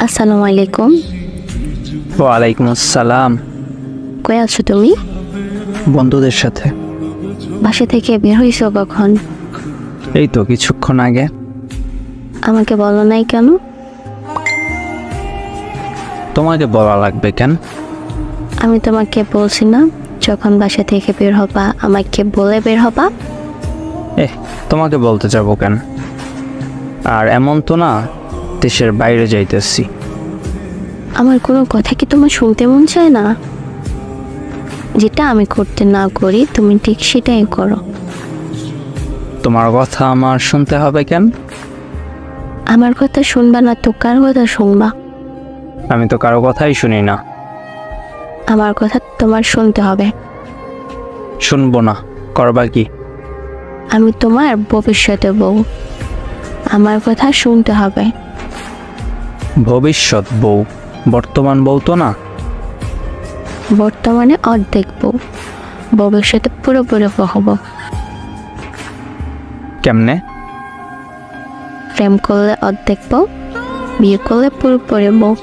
আসসালামু আলাইকুম। ওয়ালাইকুম আসসালাম। কই আছো তুমি? বন্ধুদের সাথে। বাসা থেকে বের হইছো কখন? এই তো কিছুক্ষণ আগে। আমাকে বলো নাই কেন? তোমাকে বলা লাগবে কেন? আমি তোমাকে বলছি না যখন বাসা থেকে বের হবা আমাকে বলে বের হবা। তোমাকে বলতে যাব কেন? আর এমন তো না দেশের বাইরে যাইতেছি। আমার কোনো কথা কি তোমার শুনতে মন চায় না? যেটা আমি করতে না করি তুমি ঠিক সেটাই করো। তোমার কথা আমার শুনতে হবে কেন? আমার কথা শুনবা না তো কার কথা শুনবা? আমি তো কারো কথাই শুনি না। আমার কথা তোমার শুনতে হবে। শুনবো না, করবা কি? আমি তোমার ভবিষ্যতে বউ, আমার কথা শুনতে হবে। ভবিষ্যৎ বউ, বর্তমান বউ তো না। বর্তমানে অর্ধেক বউ, ভবিষ্যতে পুরোপুরি বউ হব। কেমনে? প্রেম করলে অর্ধেক বউ, বিয়ে করলে পুরোপুরি বউ।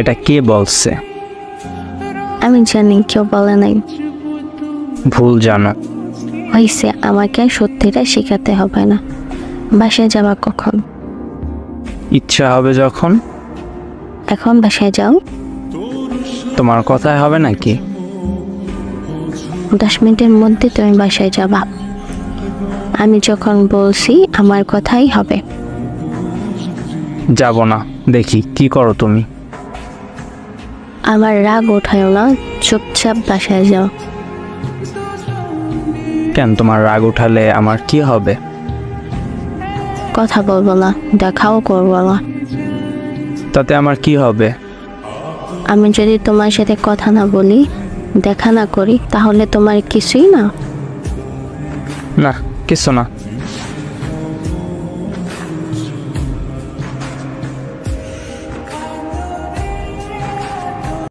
এটা কে বলছে? আমি জানি কেউ বলে নাই। ভুল জানো। হয়েছে, আমাকে সত্যিটা শেখাতে হবে না। বাসায় যাবা কখন? ইচ্ছা হবে যখন। এখন বাসায় যাও। তোমার কথাই হবে নাকি? 10 মিনিটের মধ্যে তুমি বাসায় যাবা। আমি যখন বলছি আমার কথাই হবে। যাব না, দেখি কি করো তুমি। আমার রাগ ওঠায়ও না, চুপচাপ বাসায় যাও। কেন, তোমার রাগ উঠালে আমার কি হবে? কথা বলবো না, দেখাও করবো না। তাতে আমার কি হবে? আমি যদি তোমার সাথে কথা না বলি, দেখা না করি, তাহলে তোমার কিছুই না। না, কিছু না।